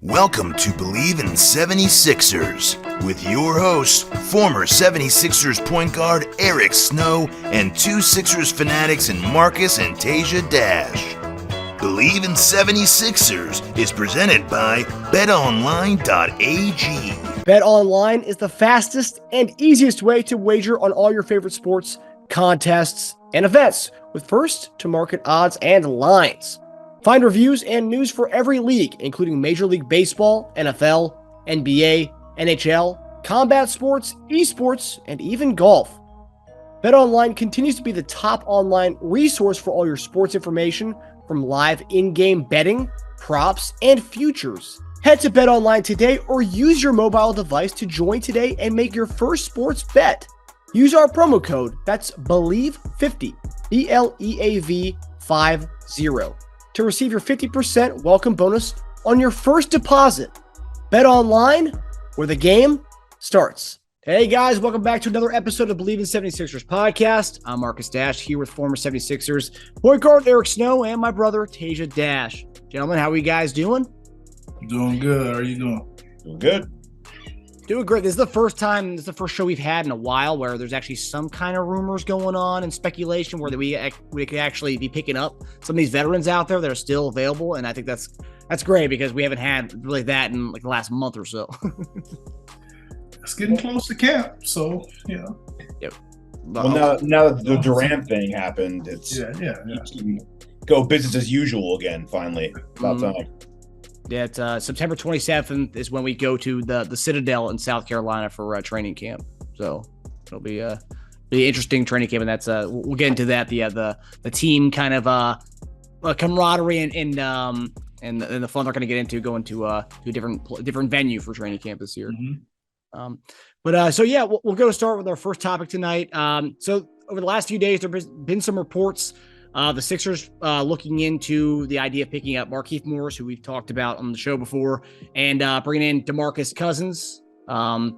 Welcome to Bleav In 76ers with your hosts, former 76ers point guard Eric Snow and two Sixers fanatics in Marcus and Teja Dash. Bleav In 76ers is presented by BetOnline.AG. BetOnline is the fastest and easiest way to wager on all your favorite sports, contests, and events with first-to-market odds and lines. Find reviews and news for every league, including Major League Baseball, NFL, NBA, NHL, combat sports, esports, and even golf. BetOnline continues to be the top online resource for all your sports information, from live in-game betting, props, and futures. Head to BetOnline today or use your mobile device to join today and make your first sports bet. Use our promo code, that's Bleav50, BLEAV50, to receive your 50% welcome bonus on your first deposit. BetOnline, where the game starts. Hey guys, welcome back to another episode of Bleav In 76ers podcast. I'm Marcus Dash here with former 76ers point guard Eric Snow and my brother Teja Dash. Gentlemen, how are you guys doing? Doing good. How are you doing? Doing good. Doing great. This is the first show we've had in a while where there's actually some kind of rumors going on and speculation where we could actually be picking up some of these veterans out there that are still available. And I think that's great because we haven't had really that in like the last month or so. It's getting close to camp, so yeah. Yep. Well, now that the Durant thing happened, it's go business as usual again. Finally, about time. Yeah, it's September 27th is when we go to the Citadel in South Carolina for training camp. So it'll be an interesting training camp, and that's we'll get into that. The team kind of camaraderie and the fun they're going to get into going to a different venue for training camp this year. Mm-hmm. We'll go start with our first topic tonight. So over the last few days, there's been some reports. The Sixers looking into the idea of picking up Markieff Morris, who we've talked about on the show before, and bringing in DeMarcus Cousins,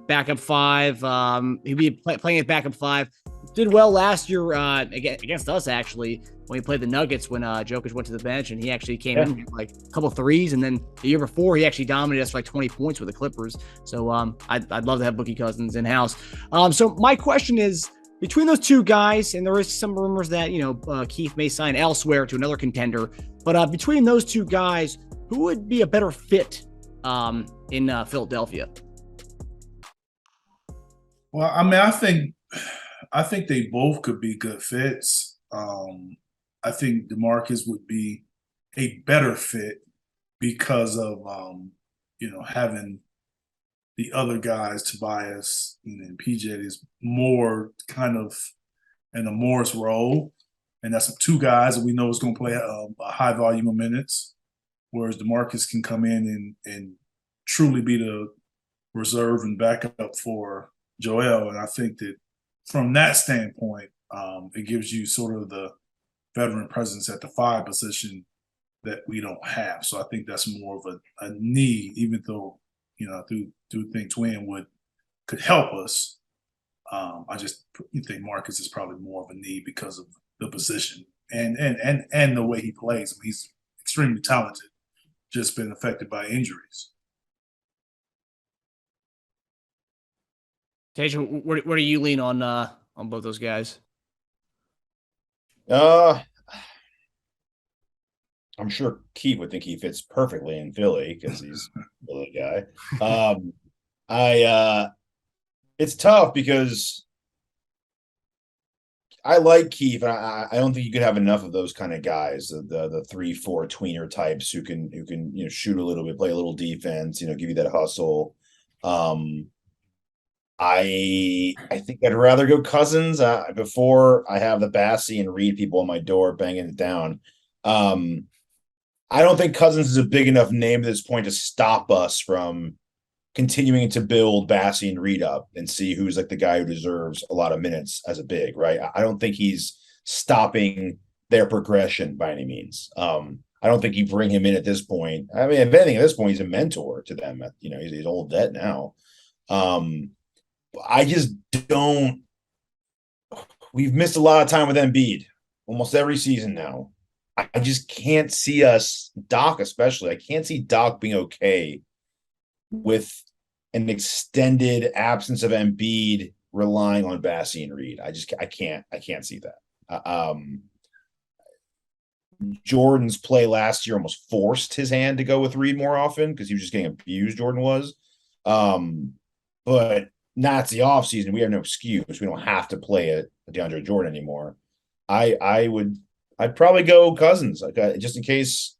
backup five. He'll be playing at backup five. Did well last year against us, actually, when he played the Nuggets when Jokic went to the bench, and he actually came in like a couple threes. And then the year before, he actually dominated us for like 20 points with the Clippers. So I'd love to have Boogie Cousins in-house. So my question is, between those two guys, and there is some rumors that, Keef may sign elsewhere to another contender, but between those two guys, who would be a better fit in Philadelphia? Well, I mean, I think they both could be good fits. I think DeMarcus would be a better fit because of having the other guys, Tobias and PJ, is more kind of in a Morris role. And that's two guys that we know is going to play a high volume of minutes, whereas DeMarcus can come in and truly be the reserve and backup for Joel. And I think that from that standpoint, it gives you sort of the veteran presence at the five position that we don't have. So I think that's more of a need, even though, I do think Twin could help us. I just think Marcus is probably more of a need because of the position and the way he plays. I mean, he's extremely talented, just been affected by injuries. Teja, where do you lean on both those guys? I'm sure Keef would think he fits perfectly in Philly because he's a Philly guy. It's tough because I like Keef, and I don't think you could have enough of those kind of guys, the 3-4 tweener types who can shoot a little bit, play a little defense, give you that hustle. I think I'd rather go Cousins before I have the Bassey and Reed people on my door banging it down. I don't think Cousins is a big enough name at this point to stop us from continuing to build Bassey and Reed up and see who's like the guy who deserves a lot of minutes as a big, right? I don't think he's stopping their progression by any means. I don't think you bring him in at this point. I mean, if anything, at this point, he's a mentor to them. He's old vet now. I just don't. We've missed a lot of time with Embiid almost every season now. I just can't see us, Doc especially, I can't see Doc being okay with an extended absence of Embiid relying on Bassey and Reed. I can't see that. Jordan's play last year almost forced his hand to go with Reed more often because he was just getting abused. Jordan was, but now it's the offseason. We have no excuse. We don't have to play a DeAndre Jordan anymore. I'd probably go Cousins, just in case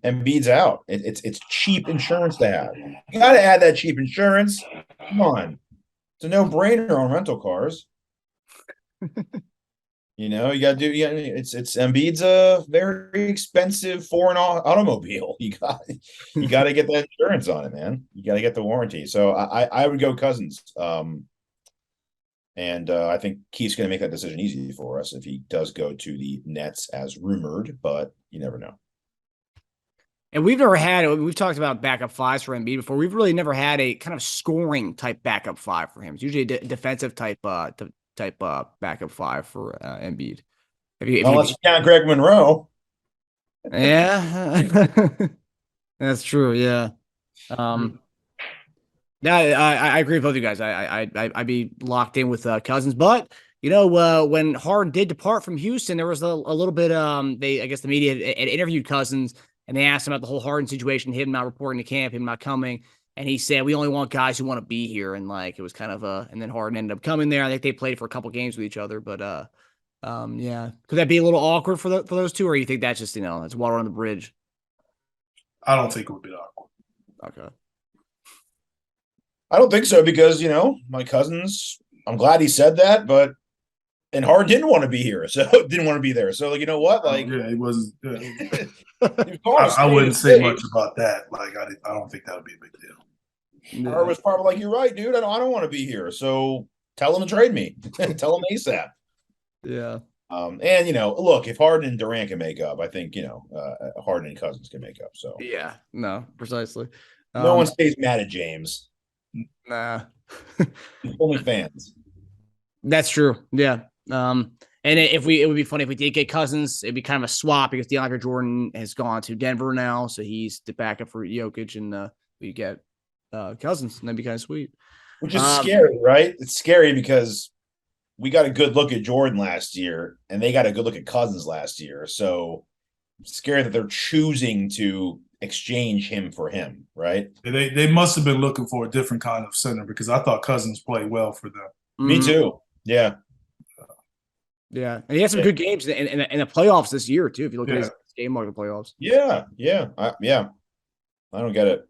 Embiid's out. It's cheap insurance to have. You got to add that cheap insurance. Come on, it's a no-brainer on rental cars. You got to do. Yeah, it's Embiid's a very expensive foreign automobile. You got to get that insurance on it, man. You got to get the warranty. So I would go Cousins. And I think Keith's going to make that decision easy for us if he does go to the Nets as rumored, but you never know. And we've talked about backup fives for Embiid before. We've really never had a kind of scoring type backup five for him. It's usually a defensive type backup five for Embiid. Unless you count Greg Monroe. Yeah, that's true. Yeah. Yeah, I agree with both of you guys. I'd be locked in with Cousins, but when Harden did depart from Houston, there was a little bit. I guess the media had interviewed Cousins and they asked him about the whole Harden situation, him not reporting to camp, him not coming, and he said we only want guys who want to be here, and it was kind of and then Harden ended up coming there. I think they played for a couple games with each other, but yeah, could that be a little awkward for those two, or you think that's just it's water on the bridge? I don't think it would be awkward. Okay. I don't think so because, my Cousins, I'm glad he said that, and Harden didn't want to be here, so didn't want to be there. So, you know what? Yeah, he wasn't. I wouldn't say much about that. I don't think that would be a big deal. Harden was probably you're right, dude. I don't want to be here. So tell him to trade me. Tell him ASAP. Yeah. And look, if Harden and Durant can make up, I think Harden and Cousins can make up. So yeah, no, precisely. No one stays mad at James. Nah. Only fans. That's true. Yeah. And it would be funny if we did get Cousins, it'd be kind of a swap because DeAndre Jordan has gone to Denver now, so he's the backup for Jokic, and we get Cousins, and that'd be kind of sweet. Which is scary, right? It's scary because we got a good look at Jordan last year, and they got a good look at Cousins last year. So it's scary that they're choosing to exchange him for him, right? They must have been looking for a different kind of center because I thought Cousins played well for them. Me too. Yeah. Yeah. And he had some good games in the playoffs this year, too, if you look at his game log in the playoffs. Yeah. Yeah. I don't get it.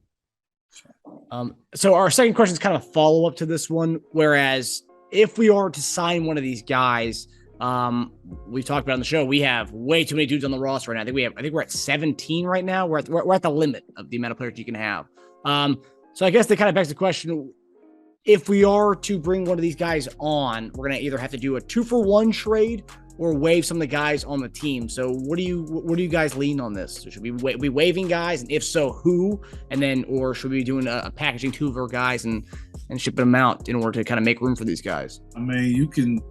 So our second question is kind of a follow-up to this one, whereas if we are to sign one of these guys, we've talked about on the show, we have way too many dudes on the roster right now. I think we're at 17 right now. We're at the limit of the amount of players you can have. So I guess that kind of begs the question, if we are to bring one of these guys on, we're going to either have to do a 2-for-1 trade or waive some of the guys on the team. So what do you guys lean on this? So should we be waiving guys? And if so, who? And then, or should we be doing a packaging 2 of our guys and shipping them out in order to kind of make room for these guys? I mean, you can,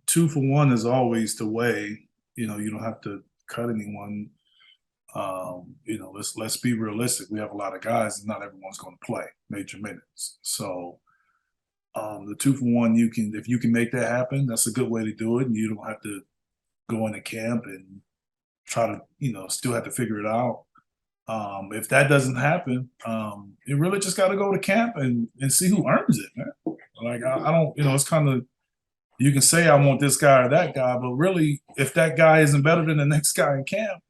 2-for-1 is always the way. You don't have to cut anyone. Let's be realistic. We have a lot of guys, and not everyone's going to play major minutes. So the 2-for-1, if you can make that happen, that's a good way to do it, and you don't have to go into camp and try to, still have to figure it out. If that doesn't happen, you really just got to go to camp and see who earns it, man. I don't, it's kind of, you can say I want this guy or that guy, but really, if that guy isn't better than the next guy in camp,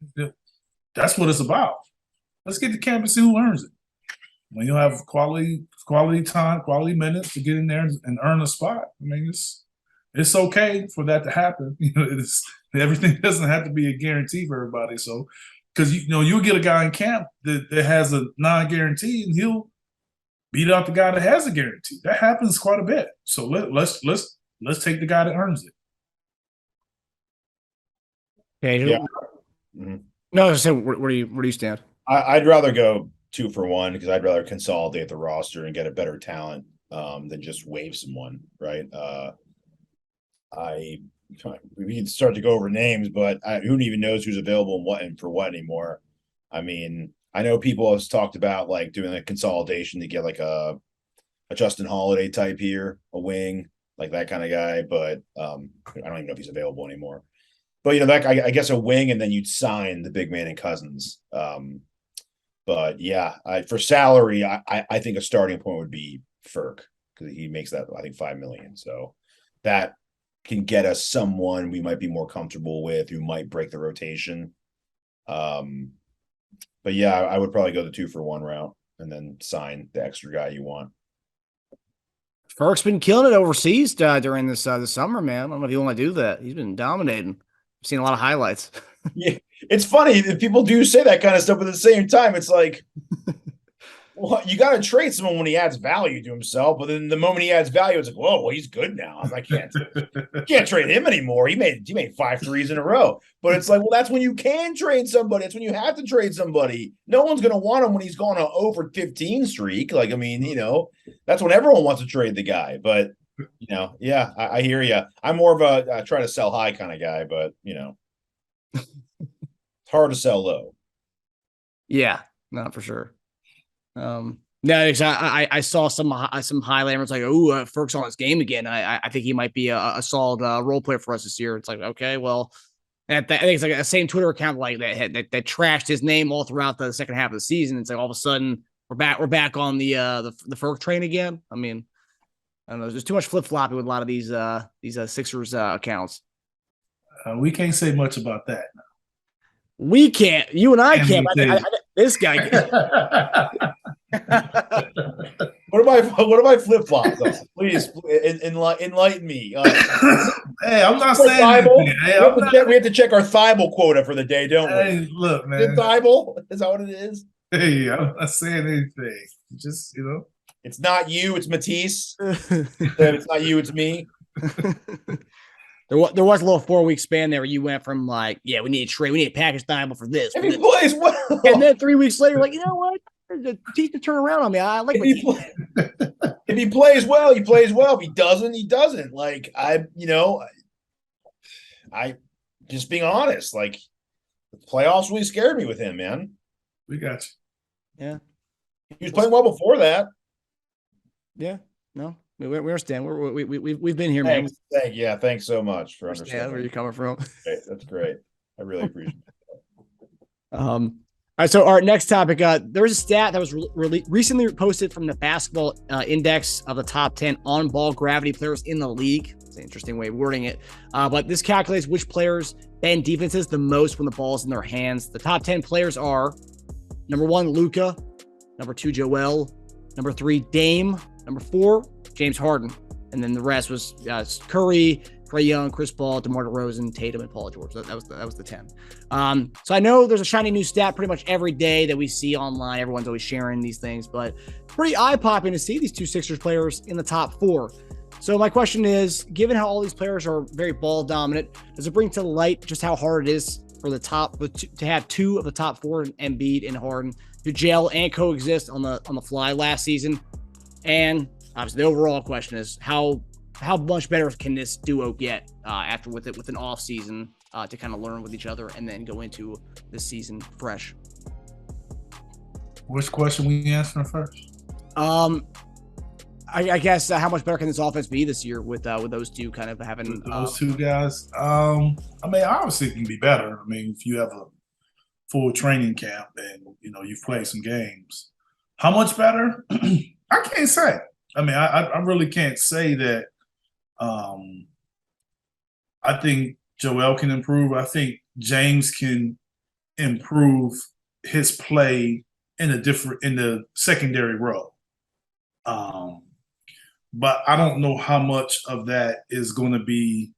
that's what it's about. Let's get to camp and see who earns it. When you have quality time, quality minutes to get in there and earn a spot, I mean, it's okay for that to happen. Everything doesn't have to be a guarantee for everybody. So, because you'll get a guy in camp that has a non-guarantee, and he'll beat out the guy that has a guarantee. That happens quite a bit. So let's take the guy that earns it. Okay. Yeah. Mm-hmm. No, so where do you stand? I'd rather go 2-for-1 because I'd rather consolidate the roster and get a better talent than just waive someone, right? We can start to go over names, but who even knows who's available and for what anymore? I mean, I know people have talked about like doing a consolidation to get like a Justin Holiday type here, a wing, like that kind of guy. But I don't even know if he's available anymore. But that guy, I guess a wing, and then you'd sign the big man in Cousins. But yeah, for salary, I think a starting point would be Ferk, because he makes that, I think, $5 million. So that can get us someone we might be more comfortable with, who might break the rotation. But yeah, I would probably go the 2-for-1 route and then sign the extra guy you want. Ferk's been killing it overseas during this summer, man. I don't know if you want to do that. He's been dominating. I've seen a lot of highlights. Yeah, it's funny that people do say that kind of stuff, but at the same time, it's like, well, you got to trade someone when he adds value to himself. But then the moment he adds value, it's like, whoa, well, he's good now. I can't trade him anymore. He made 5 threes in a row. But it's like, well, that's when you can trade somebody. That's when you have to trade somebody. No one's going to want him when he's going on an over 15 streak. Like, I mean, that's when everyone wants to trade the guy. But yeah, I hear you. I'm more of a try to sell high kind of guy, but it's hard to sell low. Yeah, not for sure. No, I saw some highlight. It's like, oh, Ferk's on his game again. I think he might be a solid role player for us this year. It's like, okay, well, I think it's like the same Twitter account like that trashed his name all throughout the second half of the season. It's like all of a sudden we're back on the Ferk train again. I mean, I don't know. There's too much flip flopping with a lot of these Sixers accounts. We can't say much about that. We can't. You and I can't. This guy can. What are my flip flops? Please enlighten me. Hey, I'm not saying anything. Hey, we have to check our Thybulle quota for the day, don't we? Hey, look, man. Is it Thybulle? Is that what it is? Hey, I'm not saying anything. Just it's not you. It's Matisse. It's not you. It's me. There was a little 4-week span there where you went from like, yeah, we need a trade, we need a package Thybulle for this. If he plays well, and then 3 weeks later, like, you know what? The teeth to turn around on me. I like if he plays well, he plays well. If he doesn't, he doesn't. Like I just being honest. Like the playoffs really scared me with him, man. We got you. Yeah, he was playing well before that. Yeah, no. We understand. We've been here, man. Thanks so much for understanding where you're coming from. Okay, that's great. I really appreciate it. All right, so our next topic. There was a stat that was recently posted from the Basketball Index of the top 10 on-ball gravity players in the league. It's an interesting way of wording it, but this calculates which players bend defenses the most when the ball's in their hands. The top 10 players are: number 1, Luka; number 2, Joel; number 3, Dame; number 4, James Harden, and then the rest was Curry, Trae Young, Chris Paul, DeMar DeRozan, Tatum, and Paul George. That was the 10. So I know there's a shiny new stat pretty much every day that we see online. Everyone's always sharing these things, but pretty eye-popping to see these 2 Sixers players in the top 4. So my question is, given how all these players are very ball dominant, does it bring to light just how hard it is for the top to have 2 of the top 4, Embiid and Harden, to gel and coexist on the fly last season? And obviously, the overall question is how much better can this duo get after with an off season to kind of learn with each other and then go into this season fresh. Which question we answering first? I guess how much better can this offense be this year with those 2 kind of having those 2 guys? I mean, obviously it can be better. I mean, if you have a full training camp and you've played some games, how much better? I can't say. I mean, I really can't say that. I think Joel can improve. I think James can improve his play in the secondary role. But I don't know how much of that is going to be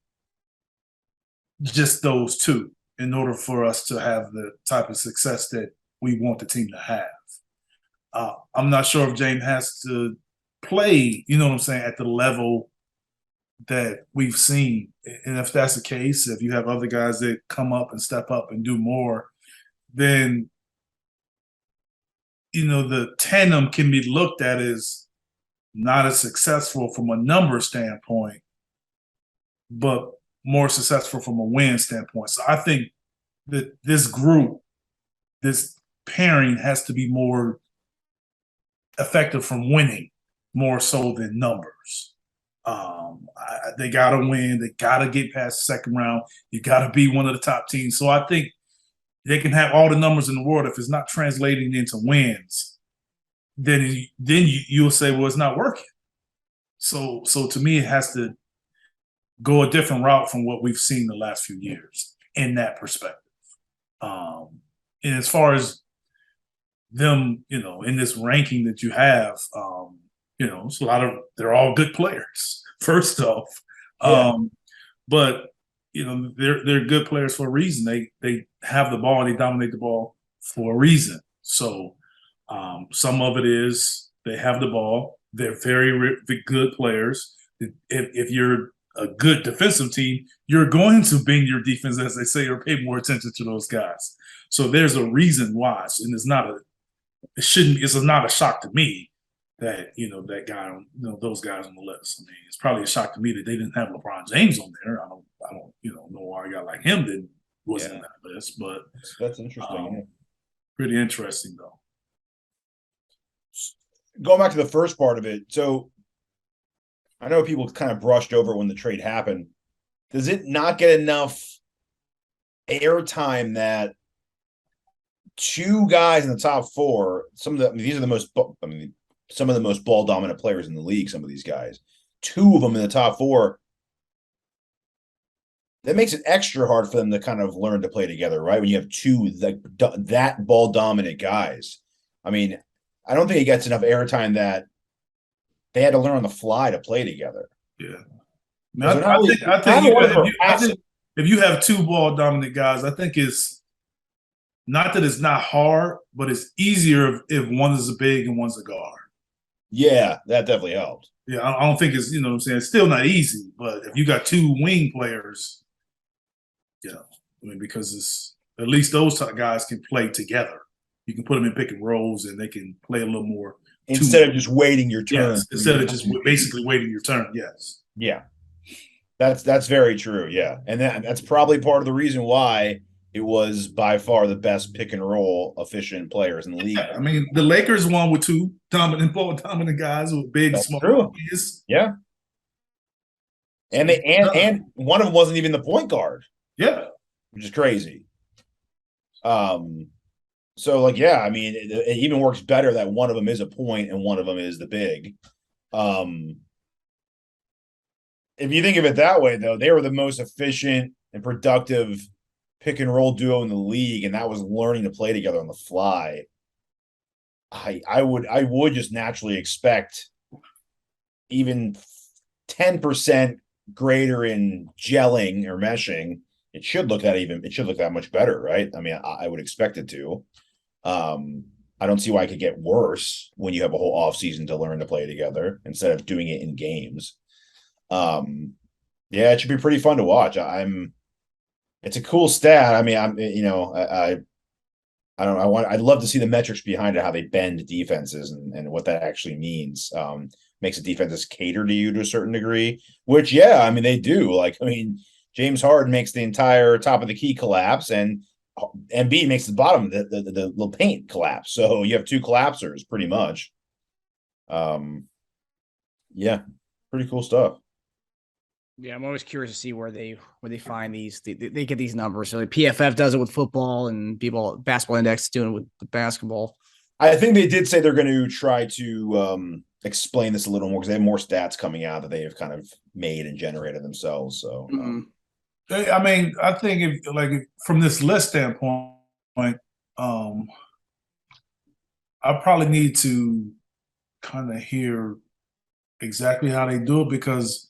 just those 2 in order for us to have the type of success that we want the team to have. I'm not sure if James has to play, at the level that we've seen. And if that's the case, if you have other guys that come up and step up and do more, then, the tandem can be looked at as not as successful from a number standpoint, but more successful from a win standpoint. So I think that this group, this pairing has to be more effective from winning more so than numbers. They got to win. They got to get past the second round. You got to be one of the top teams. So I think they can have all the numbers in the world. If it's not translating into wins, then you'll say, well, it's not working. So to me, it has to go a different route from what we've seen the last few years in that perspective. And as far as them, in this ranking that you have, it's they're all good players, first off. Yeah. But they're good players for a reason. They have the ball and they dominate the ball for a reason. So some of it is they have the ball. They're very good players. If you're a good defensive team, you're going to bend your defense, as they say, or pay more attention to those guys. So there's a reason why, and it's not a shock to me that that guy, those guys on the list. I mean, it's probably a shock to me that they didn't have LeBron James on there. I don't know why a guy like him wasn't on that list, but that's interesting. Pretty interesting though. Going back to the first part of it, so I know people kind of brushed over when the trade happened. Does it not get enough airtime that two guys in the top four, these are the most, some of the most ball dominant players in the league, some of these guys, two of them in the top four, that makes it extra hard for them to kind of learn to play together, right? When you have two that ball dominant guys. I mean, I don't think it gets enough airtime that they had to learn on the fly to play together. Yeah. Now, I think if you have two ball dominant guys, I think it's not that it's not hard, but it's easier if one is a big and one's a guard. Yeah, that definitely helped. Yeah, I don't think it's, what I'm saying, it's still not easy, but if you got two wing players, because it's at least those guys can play together. You can put them in pick and rolls and they can play a little more. Instead of just waiting your turn. Yes, instead of just basically waiting your turn, yes. Yeah. That's very true, yeah. And that's probably part of the reason why it was by far the best pick and roll efficient players in the league. I mean, the Lakers won with two ball dominant guys with big, small players. Yeah. And one of them wasn't even the point guard. Yeah. Which is crazy. So, I mean, it even works better that one of them is a point and one of them is the big. If you think of it that way, though, they were the most efficient and productive pick and roll duo in the league, and that was learning to play together on the fly. I would just naturally expect even 10% greater in gelling or meshing. It should look that much better, right? I mean, I would expect it to. I don't see why it could get worse when you have a whole off season to learn to play together instead of doing it in games. It should be pretty fun to watch. It's a cool stat. I mean, I don't know. I'd love to see the metrics behind it, how they bend defenses and what that actually means. Makes the defenses cater to you to a certain degree, which, I mean, they do. James Harden makes the entire top of the key collapse, and Embiid makes the bottom, the paint collapse. So you have two collapsers, pretty much. Pretty cool stuff. Yeah, I'm always curious to see where they find these. They get these numbers. So PFF does it with football, and Basketball Index doing it with the basketball. I think they did say they're going to try to explain this a little more because they have more stats coming out that they have kind of made and generated themselves. So. I mean, I think if from this list standpoint, I probably need to kind of hear exactly how they do it because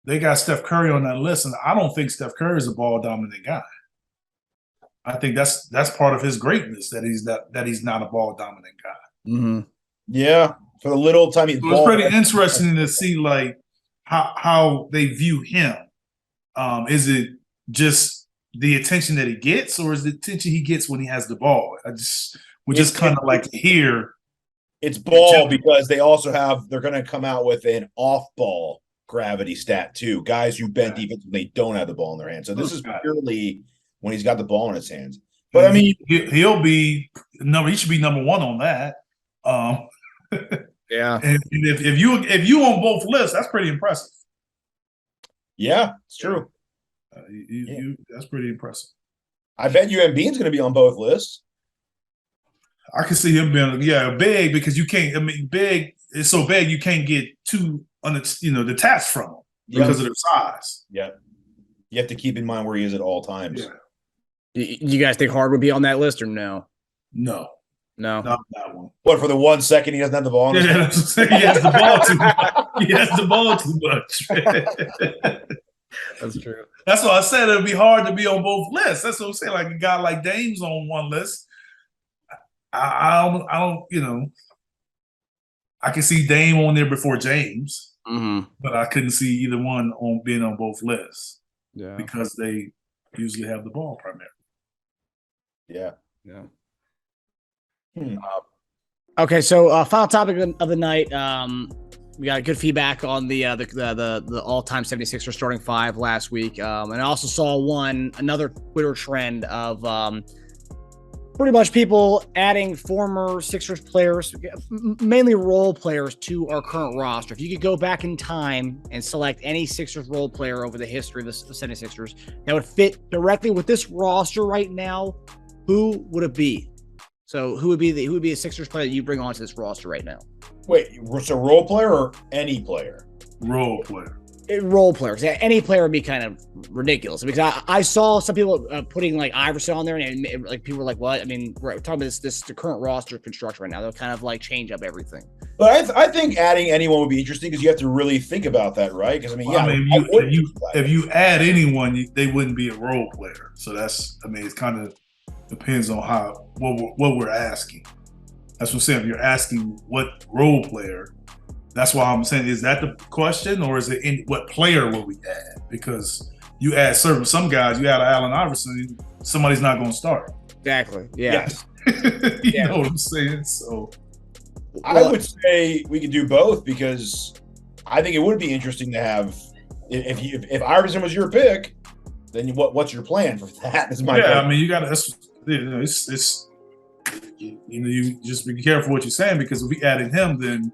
they got Steph Curry on that list, and I don't think Steph Curry is a ball dominant guy. I think that's part of his greatness that he's not a ball dominant guy. Mm-hmm. Yeah, for the little tiny. So it's pretty interesting to see how they view him. Is it just the attention that he gets, or is the attention he gets when he has the ball? We just kind of like to hear. It's ball because they're going to come out with an off-ball gravity stat too. Guys who bend defense when they don't have the ball in their hands. So this is purely when he's got the ball in his hands. But I mean, he'll be number. He should be number one on that. Yeah. And if you on both lists, that's pretty impressive. Yeah, it's true. That's pretty impressive. I bet you Embiid's going to be on both lists. I can see him being big because you can't. I mean, big is so big you can't get too detached from him because of their size. Yeah, you have to keep in mind where he is at all times. Yeah. You guys think Harden would be on that list or no? No, not that one. What, for the 1 second he doesn't have the ball? Yeah, that's what I'm saying. He has the ball too much. He has the ball too much. That's true. That's why I said it'd be hard to be on both lists. That's what I'm saying. Like a guy like Dame's on one list. I don't. I can see Dame on there before James, but I couldn't see either one on being on both lists. Yeah, because they usually have the ball primarily. Yeah. Okay, so final topic of the night. We got good feedback on the all-time 76er starting five last week, and I also saw another Twitter trend of pretty much people adding former Sixers players, mainly role players, to our current roster. If you could go back in time and select any Sixers role player over the history of the 76ers that would fit directly with this roster right now, who would it be? So who would be a Sixers player that you bring onto this roster right now? Wait, so role player or any player? Role player. Role players. Any player would be kind of ridiculous because I saw some people putting like Iverson on there, and like people were like, "What?" I mean, we're talking about the current roster construction right now. They'll kind of like change up everything. But I think adding anyone would be interesting because you have to really think about that, right? Because if you add anyone, they wouldn't be a role player. So it kind of depends on what we're asking. That's what I'm saying. If you're asking what role player, that's why I'm saying, is that the question, or is it what player will we add? Because you add some guys, you add Allen Iverson, somebody's not going to start. Exactly. Yeah. You know what I'm saying? So I would say we could do both because I think it would be interesting to have if Iverson was your pick, then what's your plan for that? Is my I mean, you got to. It's you just be careful what you're saying because if we added him, then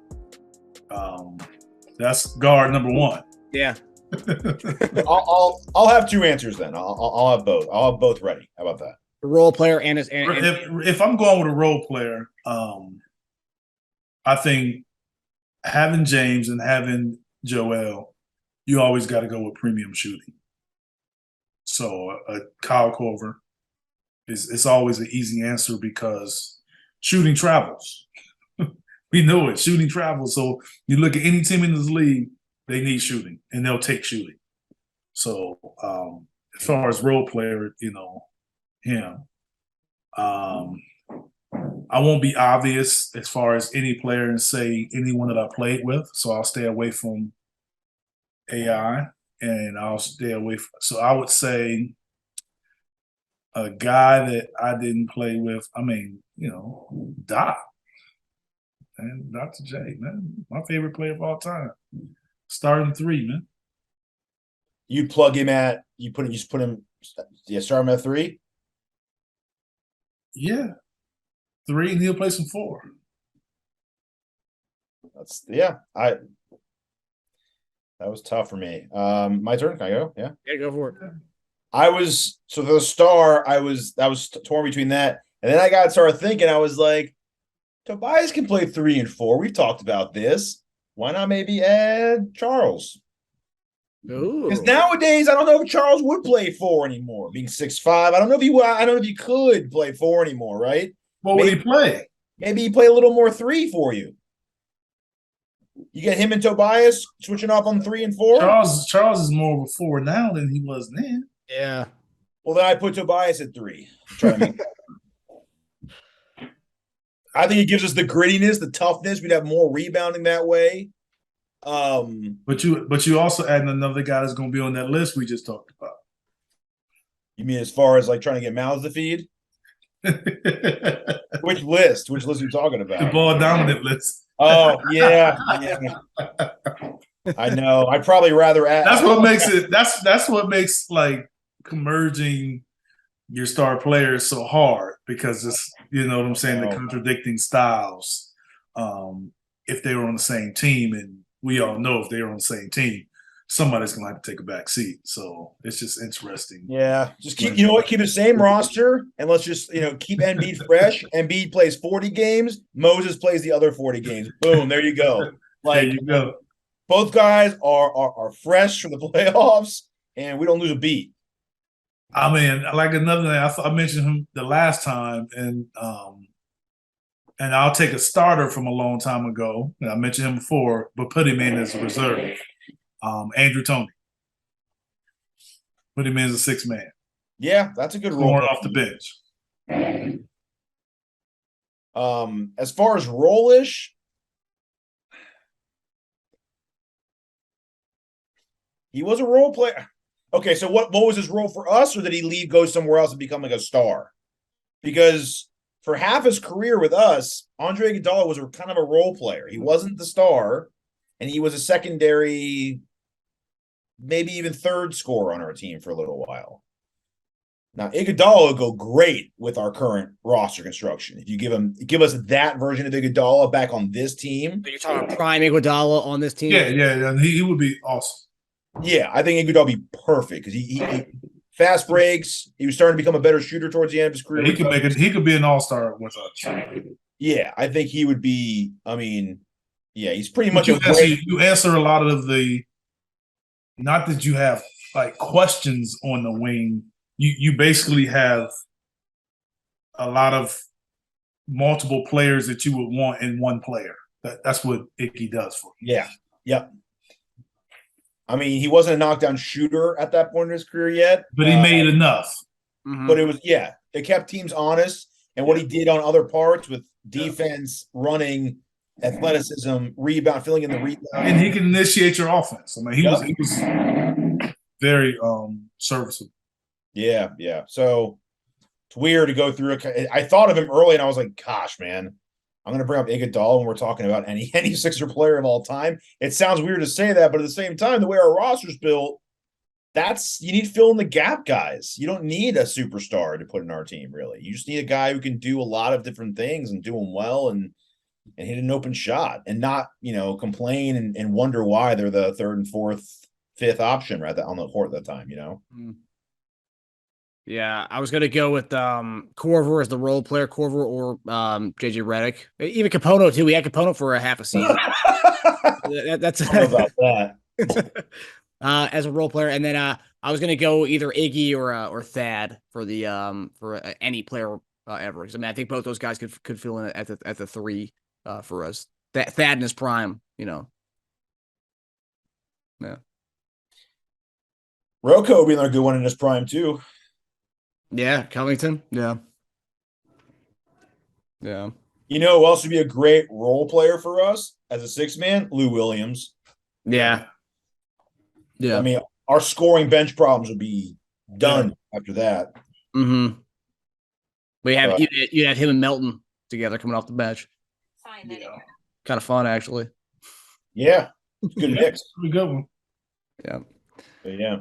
that's guard number one. Yeah. I'll have two answers then. I'll have both. I'll have both ready. How about that? A role player and if I'm going with a role player, I think having James and having Joel, you always got to go with premium shooting. So Kyle Korver it's always an easy answer because shooting travels. We know it. Shooting travels. So you look at any team in this league, they need shooting, and they'll take shooting. So as far as role player, him. I won't be obvious as far as any player and say anyone that I played with. So I'll stay away from AI, and I'll stay away from. So I would say a guy that I didn't play with. I mean, Doc. And Dr. J, man, my favorite player of all time. Starting three, man. You plug him at start him at three? Yeah. 3 and he'll play some 4. That was tough for me. My turn, can I go? Yeah. Yeah, go for it. I was torn between that. And then I started thinking, I was like, Tobias can play 3 and 4. We've talked about this. Why not maybe add Charles? Because nowadays, I don't know if Charles would play 4 anymore. Being 6'5", I don't know if he could play 4 anymore, right? What would he play? Maybe he play a little more 3 for you. You get him and Tobias switching off on 3 and 4. Charles is more of a 4 now than he was then. Yeah. Well, then I put Tobias at 3. I think it gives us the grittiness, the toughness. We'd have more rebounding that way. But you also adding another guy that's going to be on that list we just talked about. You mean as far as like trying to get mouths to feed? Which list? Which list are you talking about? The ball dominant list. Oh yeah. I know. I'd probably rather add. That's what makes it. That's what makes like merging your star player is so hard because it's, you know what I'm saying, the Oh. contradicting styles. If they were on the same team, and we all know if they were on the same team, somebody's gonna have to take a back seat. So it's just interesting. Yeah, just keep the same roster, and let's just keep Embiid fresh. Embiid plays 40 games. Moses plays the other 40 games. Boom, there you go. There you go. Both guys are fresh from the playoffs, and we don't lose a beat. I mean, like another thing, I mentioned him the last time, and I'll take a starter from a long time ago. And I mentioned him before, but put him in as a reserve. Andrew Toney. Put him in as a sixth man. Yeah, that's a good role. Going off the bench. As far as role-ish, he was a role player. Okay, so what was his role for us, or did he leave, go somewhere else, and become like a star? Because for half his career with us, Andre Iguodala was kind of a role player. He wasn't the star, and he was a secondary, maybe even third scorer on our team for a little while. Now, Iguodala would go great with our current roster construction. If you give us that version of Iguodala back on this team. You're talking about prime Iguodala on this team? Yeah. He would be awesome. Yeah, I think Iguodala would be perfect because he fast breaks. He was starting to become a better shooter towards the end of his career. He could be an all-star with us. Yeah, I think he would be. I mean, yeah, he's pretty much you answer a lot of the. Not that you have like questions on the wing. You basically have a lot of multiple players that you would want in one player. That's what Iggy does for you. Yeah. Yep. I mean, he wasn't a knockdown shooter at that point in his career yet. But he made enough. But it kept teams honest. And what he did on other parts with defense, running, athleticism, rebound, filling in the rebound. And he can initiate your offense. I mean, he was very serviceable. Yeah. So it's weird to go through it. I thought of him early, and I was like, gosh, man. I'm going to bring up Iguodala when we're talking about any Sixer player of all time. It sounds weird to say that, but at the same time, the way our roster's built, you need fill in the gap guys. You don't need a superstar to put in our team, really. You just need a guy who can do a lot of different things and do them well and hit an open shot and not, complain and wonder why they're the third and fourth, fifth option right on the court at that time, Yeah, I was going to go with Korver as the role player, Korver or JJ Redick. Even Capono, too. We had Capono for a half a season. That's about that. As a role player. And then I was going to go either Iggy or Thad for the for any player ever. Because, I think both those guys could fill in at the three for us. Thad in his prime, Yeah. Rocco would be another good one in his prime, too. Yeah, Covington. Yeah. Who else would be a great role player for us as a sixth man? Lou Williams. Yeah. I mean, our scoring bench problems would be done after that. Mm-hmm. You have him and Melton together coming off the bench. Kind of fun, actually. Yeah. Good mix. Pretty good one. Yeah. But yeah.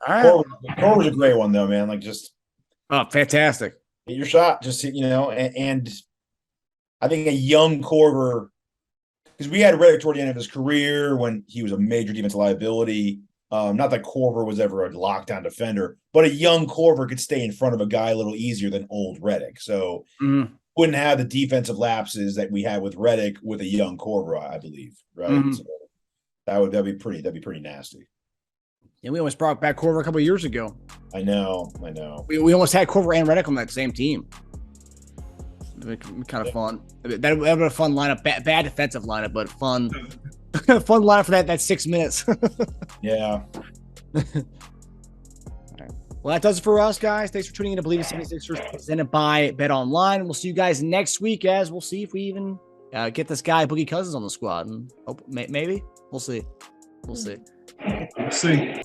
All right. Korver's a great one, though, man. Fantastic. Hit your shot. Just, and I think a young Korver, because we had Redick toward the end of his career when he was a major defensive liability. Not that Korver was ever a lockdown defender, but a young Korver could stay in front of a guy a little easier than old Redick. So wouldn't have the defensive lapses that we had with Redick with a young Korver, I believe. Right. So that'd be pretty nasty. Yeah, we almost brought back Korver a couple of years ago. I know. We almost had Korver and Redick on that same team. Kind of fun. That would be a fun lineup. Bad defensive lineup, but fun. Fun lineup for that 6 minutes. Yeah. Well, that does it for us, guys. Thanks for tuning in to Bleav In 76ers, presented by BetOnline. We'll see you guys next week, as we'll see if we even get this guy Boogie Cousins on the squad. And maybe we'll see. We'll see.